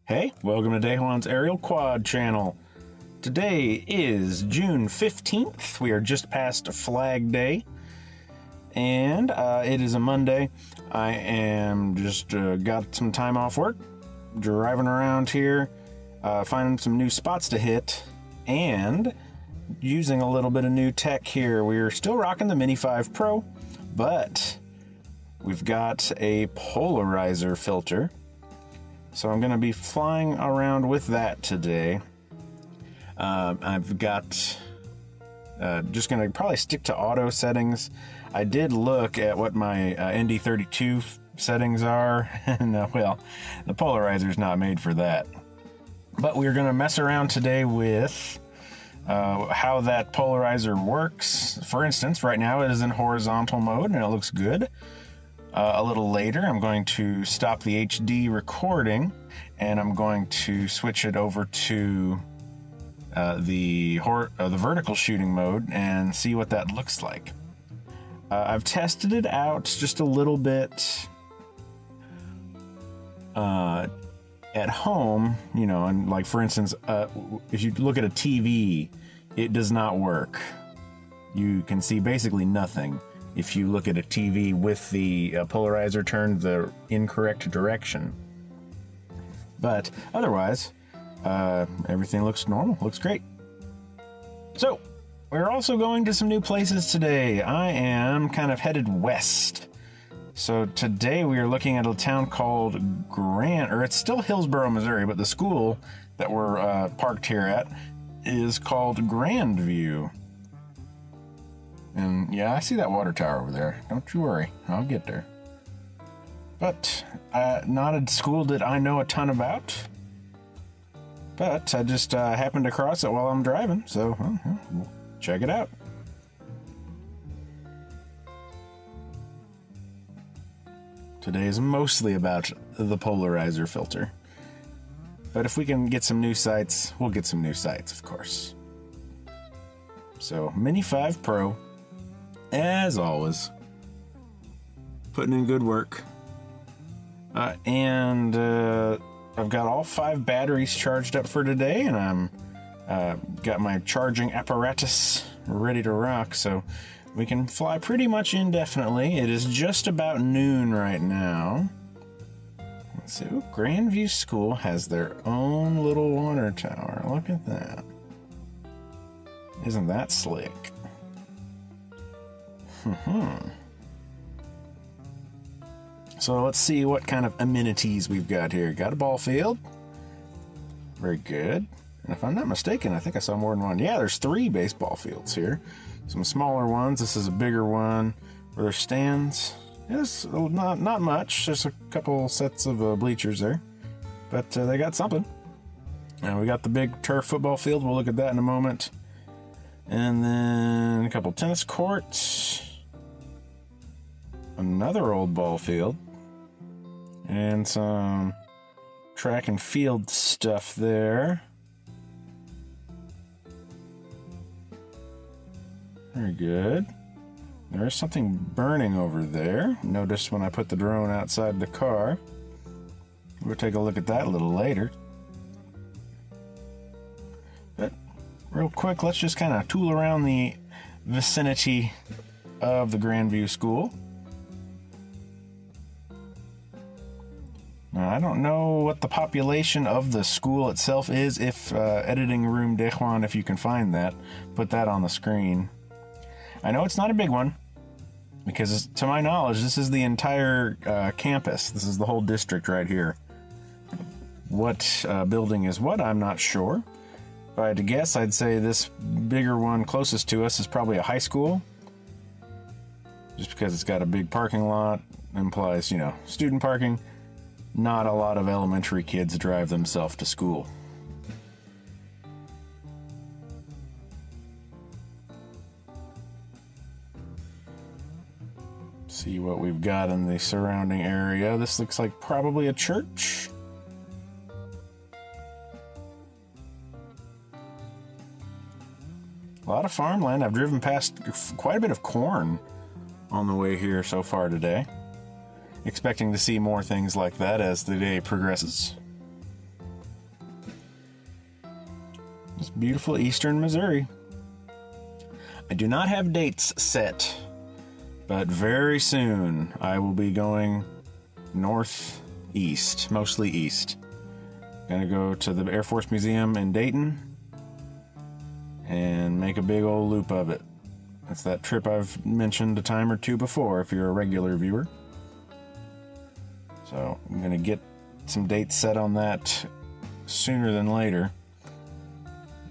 Hey, welcome to Daejuan's Aerial Quad channel. Today is June 15th. We are just past Flag Day, and it is a Monday. I am just got some time off work, driving around here, finding some new spots to hit, and using a little bit of new tech here. We're still rocking the Mini 5 Pro, but we've got a polarizer filter. So I'm going to be flying around with that today. I've got, just going to probably stick to auto settings. I did look at what my ND32 settings are, and well, the polarizer is not made for that. But we're going to mess around today with how that polarizer works. For instance, right now it is in horizontal mode and it looks good. A little later, I'm going to stop the HD recording and I'm going to switch it over to the vertical shooting mode and see what that looks like. I've tested it out just a little bit at home, you know, and like for instance, if you look at a TV, it does not work. You can see basically nothing if you look at a TV with the polarizer turned the incorrect direction. But otherwise, everything looks normal, looks great. So, we're also going to some new places today. I am kind of headed west. So today we are looking at a town called it's still Hillsboro, Missouri, but the school that we're parked here at is called Grandview. And yeah, I see that water tower over there. Don't you worry, I'll get there. But not a school that I know a ton about. But I just happened to cross it while I'm driving, so we'll check it out. Today is mostly about the polarizer filter. But if we can get some new sights, we'll get some new sights, of course. So, Mini 5 Pro. As always, putting in good work. And I've got all 5 batteries charged up for today, and I'm got my charging apparatus ready to rock, so we can fly pretty much indefinitely. It is just about noon right now. Let's see. Ooh, Grandview School has their own little water tower. Look at that. Isn't that slick? So let's see what kind of amenities we've got here. Got a ball field. Very good. And if I'm not mistaken, I think I saw more than one. Yeah, there's 3 baseball fields here. Some smaller ones. This is a bigger one where there's stands. It's not much. Just a couple sets of bleachers there. But they got something. And we got the big turf football field. We'll look at that in a moment. And then a couple tennis courts. Another old ball field. And some track and field stuff there. Very good. There's something burning over there. Noticed when I put the drone outside the car. We'll take a look at that a little later. But real quick, let's just kind of tool around the vicinity of the Grandview School. Now, I don't know what the population of the school itself is. If editing room Daejuan, if you can find that, put that on the screen. I know it's not a big one, because to my knowledge, this is the entire campus. This is the whole district right here. What building is what, I'm not sure. If I had to guess, I'd say this bigger one closest to us is probably a high school. Just because it's got a big parking lot, implies, you know, student parking. Not a lot of elementary kids drive themselves to school. See what we've got in the surrounding area. This looks like probably a church. A lot of farmland. I've driven past quite a bit of corn on the way here so far today. Expecting to see more things like that as the day progresses. It's beautiful eastern Missouri. I do not have dates set, but very soon I will be going northeast, mostly east. Gonna go to the Air Force Museum in Dayton and make a big old loop of it. That's that trip I've mentioned a time or two before if you're a regular viewer. So I'm gonna get some dates set on that sooner than later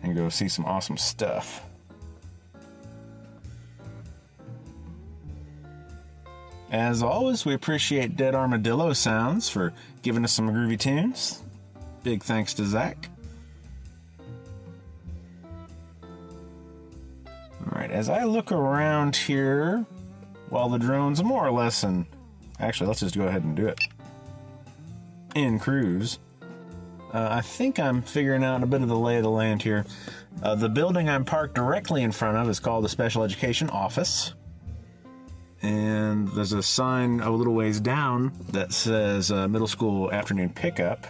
and go see some awesome stuff. As always, we appreciate Dead Armadillo Sounds for giving us some groovy tunes. Big thanks to Zach. Alright, as I look around here while the drone's more or less in... Actually, let's just go ahead and do it. In cruise. I think I'm figuring out a bit of the lay of the land here. The building I'm parked directly in front of is called the Special Education Office. And there's a sign a little ways down that says middle school afternoon pickup.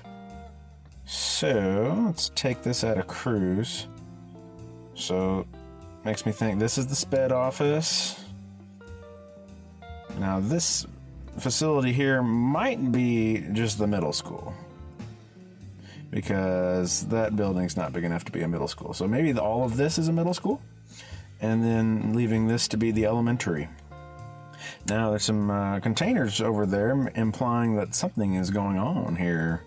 So let's take this at a cruise. So makes me think this is the SPED office. Now this facility here might be just the middle school, because that building's not big enough to be a middle school. So maybe all of this is a middle school, and then leaving this to be the elementary. Now there's some containers over there implying that something is going on here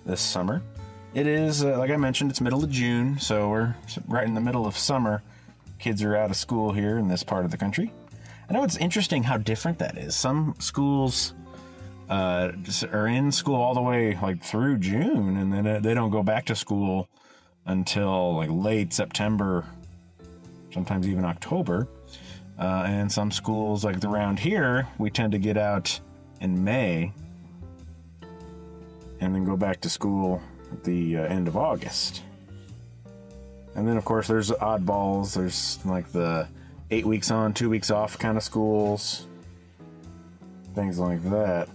this summer. It is, like I mentioned, it's middle of June, so we're right in the middle of summer. Kids are out of school here in this part of the country. I know it's interesting how different that is. Some schools are in school all the way like through June, and then they don't go back to school until like late September, sometimes even October. And some schools, like around here, we tend to get out in May and then go back to school at the end of August. And then, of course, there's oddballs. There's like the 8 weeks on, 2 weeks off kind of schools, things like that.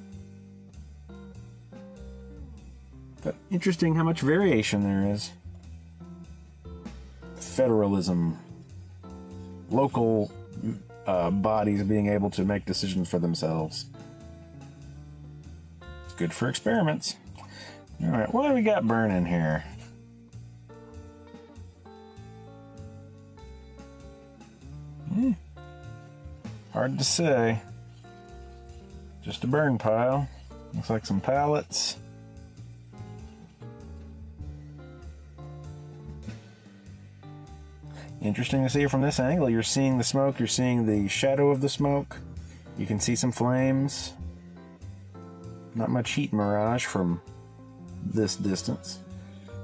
But interesting how much variation there is. Federalism, local bodies being able to make decisions for themselves. It's good for experiments. All right, what do we got burning here? Hard to say. Just a burn pile. Looks like some pallets. Interesting to see from this angle. You're seeing the smoke, you're seeing the shadow of the smoke. You can see some flames. Not much heat mirage from this distance.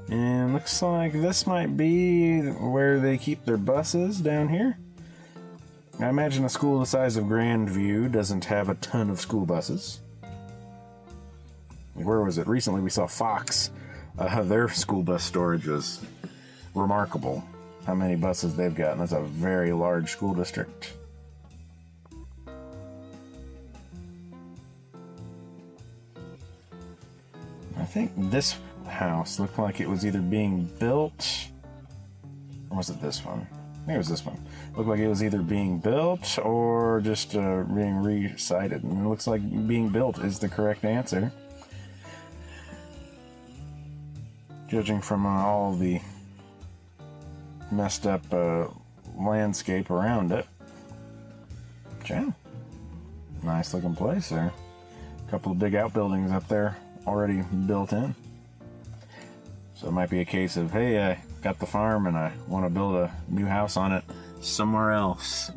And looks like this might be where they keep their buses down here. I imagine a school the size of Grandview doesn't have a ton of school buses. Where was it? Recently we saw Fox. Their school bus storage was remarkable. How many buses they've got, and that's a very large school district. I think this house looked like it was either being built, or was it this one? I think it was this one. Looked like it was either being built or just being recited. And it looks like being built is the correct answer, judging from all the messed up landscape around it. Yeah. Nice looking place there. A couple of big outbuildings up there already built in. So it might be a case of, hey, I got the farm and I want to build a new house on it somewhere else.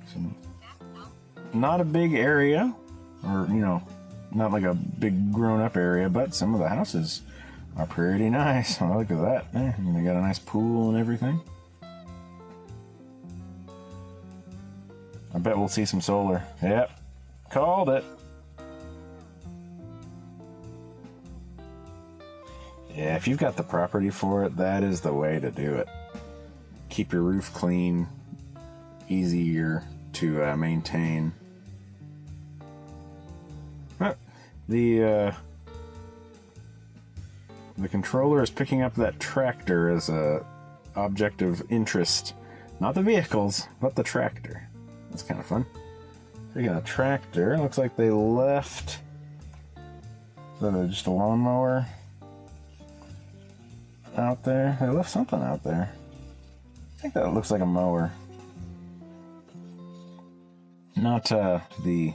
So, not a big area, or, not like a big grown-up area, but some of the houses are pretty nice. Oh, look at that. They got a nice pool and everything. I bet we'll see some solar. Yep, called it. Yeah, if you've got the property for it, that is the way to do it. Keep your roof clean, easier to maintain. The controller is picking up that tractor as a object of interest. Not the vehicles, but the tractor. That's kind of fun. So you got a tractor. Looks like they left... Is that just a lawnmower out there? They left something out there. I think that looks like a mower. Not the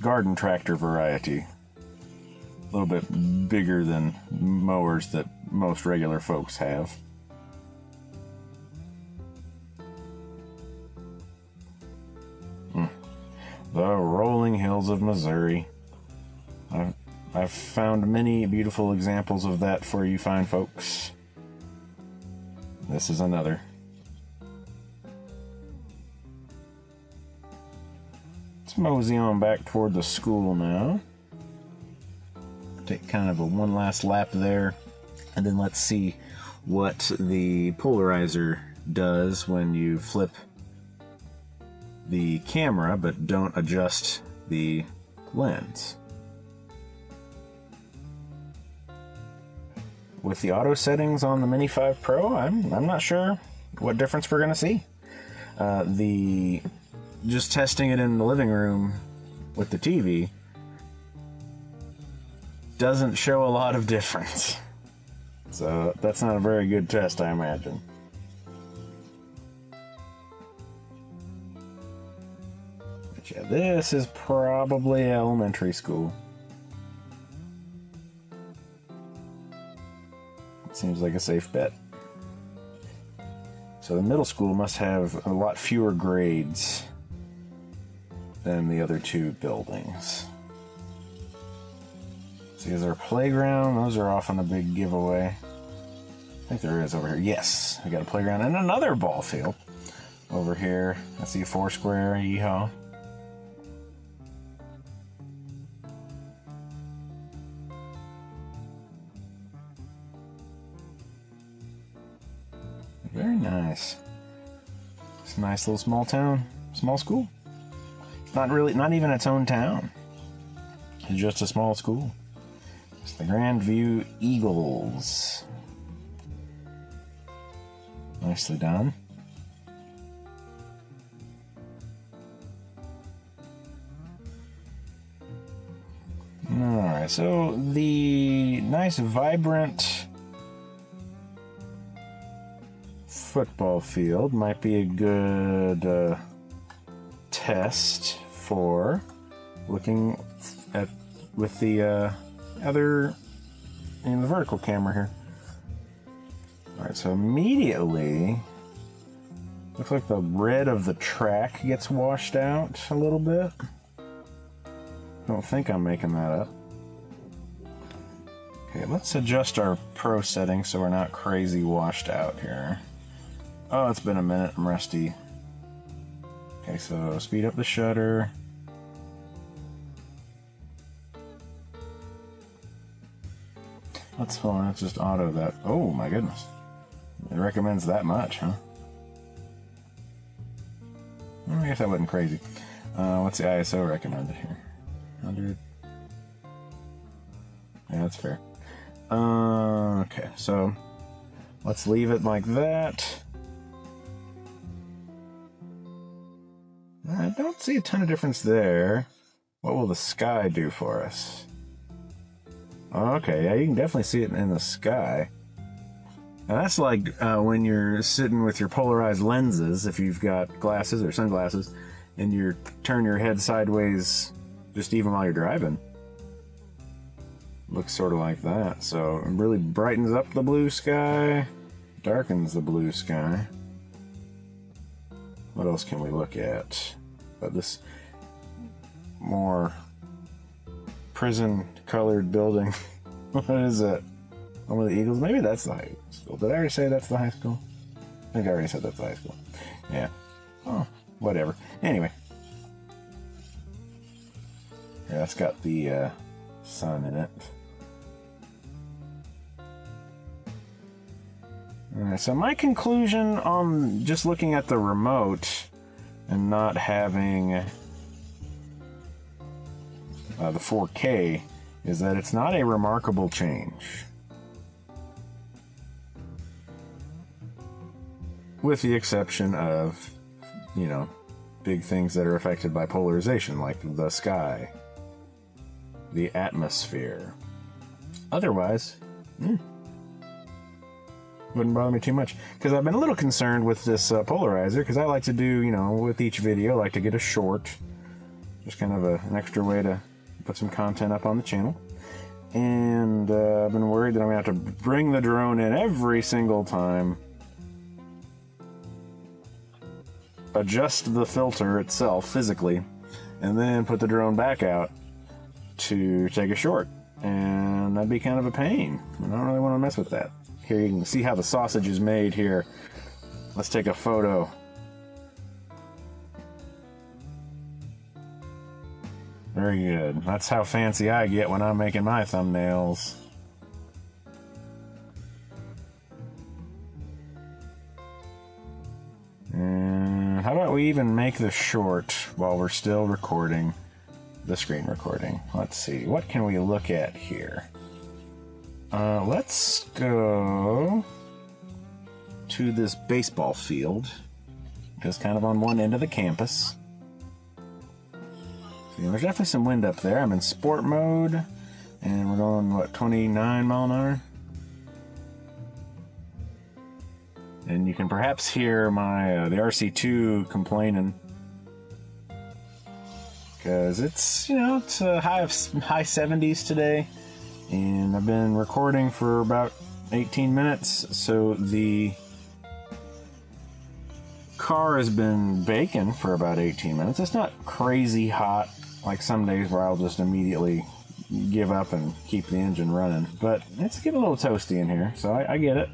garden tractor variety. A little bit bigger than mowers that most regular folks have. The rolling hills of Missouri. I've found many beautiful examples of that for you fine folks. This is another. Let's mosey on back toward the school now. Take kind of a one last lap there, and then let's see what the polarizer does when you flip the camera but don't adjust the lens. With the auto settings on the Mini 5 Pro, I'm not sure what difference we're going to see. Just testing it in the living room with the TV doesn't show a lot of difference. So that's not a very good test, I imagine. But yeah, this is probably elementary school. Seems like a safe bet. So the middle school must have a lot fewer grades than the other two buildings. See, is there a playground? Those are often a big giveaway. I think there is over here. Yes, we got a playground and another ball field over here. I see a Foursquare. Yeehaw. Very nice. It's a nice little small town, small school. It's not even its own town. It's just a small school. It's the Grandview Eagles. Nicely done. Alright, so the nice vibrant football field might be a good test for looking at with the other in the vertical camera here. All right, so immediately looks like the red of the track gets washed out a little bit. Don't think I'm making that up. Okay, let's adjust our pro settings so we're not crazy washed out here. Oh, it's been a minute. I'm rusty. Okay, so speed up the shutter. Let's hold on. Let's just auto that. Oh my goodness! It recommends that much, huh? I guess that wasn't crazy. What's the ISO recommended here? 100. Yeah, that's fair. Okay, so let's leave it like that. I don't see a ton of difference there. What will the sky do for us? Okay, yeah, you can definitely see it in the sky. Now that's like when you're sitting with your polarized lenses, if you've got glasses or sunglasses, and you turn your head sideways just even while you're driving. Looks sort of like that. So it really brightens up the blue sky, darkens the blue sky. What else can we look at? But this more prison-colored building. What is it? One of the Eagles? Maybe that's the high school. Did I already say that's the high school? I think I already said that's the high school. Yeah. Oh, whatever. Anyway. Yeah, that's got the sun in it. Alright, so my conclusion on just looking at the remote and not having the 4K, is that it's not a remarkable change. With the exception of, you know, big things that are affected by polarization, like the sky, the atmosphere. Otherwise, wouldn't bother me too much. Because I've been a little concerned with this polarizer, because I like to do, you know, with each video, I like to get a short. Just kind of an extra way to put some content up on the channel. And I've been worried that I'm going to have to bring the drone in every single time, adjust the filter itself physically, and then put the drone back out to take a short. And that'd be kind of a pain. I don't really want to mess with that. Here you can see how the sausage is made here. Let's take a photo. Very good. That's how fancy I get when I'm making my thumbnails. And how about we even make the short while we're still recording the screen recording? Let's see. What can we look at here? Let's go to this baseball field. Just kind of on one end of the campus. There's definitely some wind up there. I'm in sport mode, and we're going, what, 29 mile an hour? And you can perhaps hear my the RC2 complaining, because it's, you know, it's a high 70s today, and I've been recording for about 18 minutes, so the car has been baking for about 18 minutes. It's not crazy hot like some days where I'll just immediately give up and keep the engine running, but it's getting a little toasty in here, so I get it.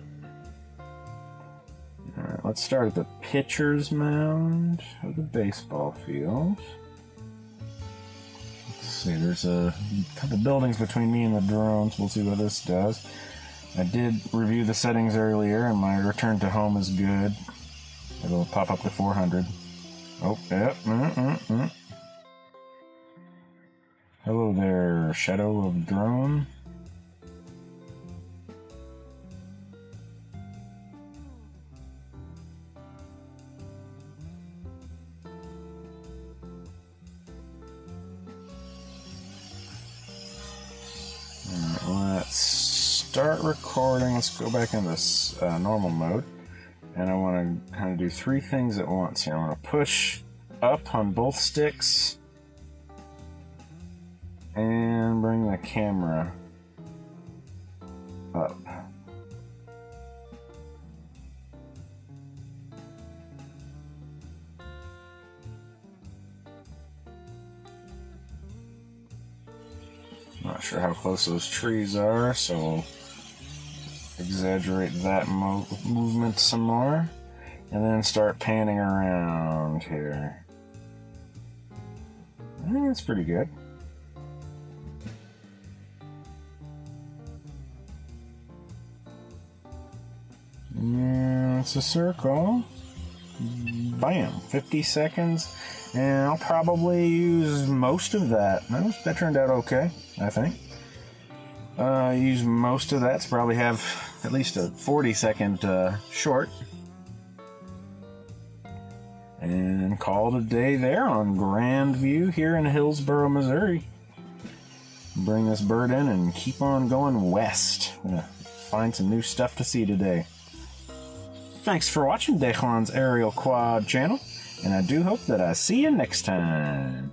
Alright, let's start at the pitcher's mound of the baseball field. Let's see, there's a couple buildings between me and the drones. We'll see what this does. I did review the settings earlier, and my return to home is good. It'll pop up to 400. Oh, yep. Hello there, shadow of drone. Let's start recording. Let's go back into this normal mode. And I want to kind of do three things at once here. I want to push up on both sticks and bring the camera up. Not sure how close those trees are, so we'll exaggerate that movement some more, and then start panning around here. I think that's pretty good. Yeah, it's a circle. Bam, 50 seconds, and I'll probably use most of that. That turned out okay, I think. Use most of that to probably have at least a 40-second short. And call it a day there on Grandview here in Hillsboro, Missouri. Bring this bird in and keep on going west. I'm gonna find some new stuff to see today. Thanks for watching Dejuan's Aerial Quad channel, and I do hope that I see you next time.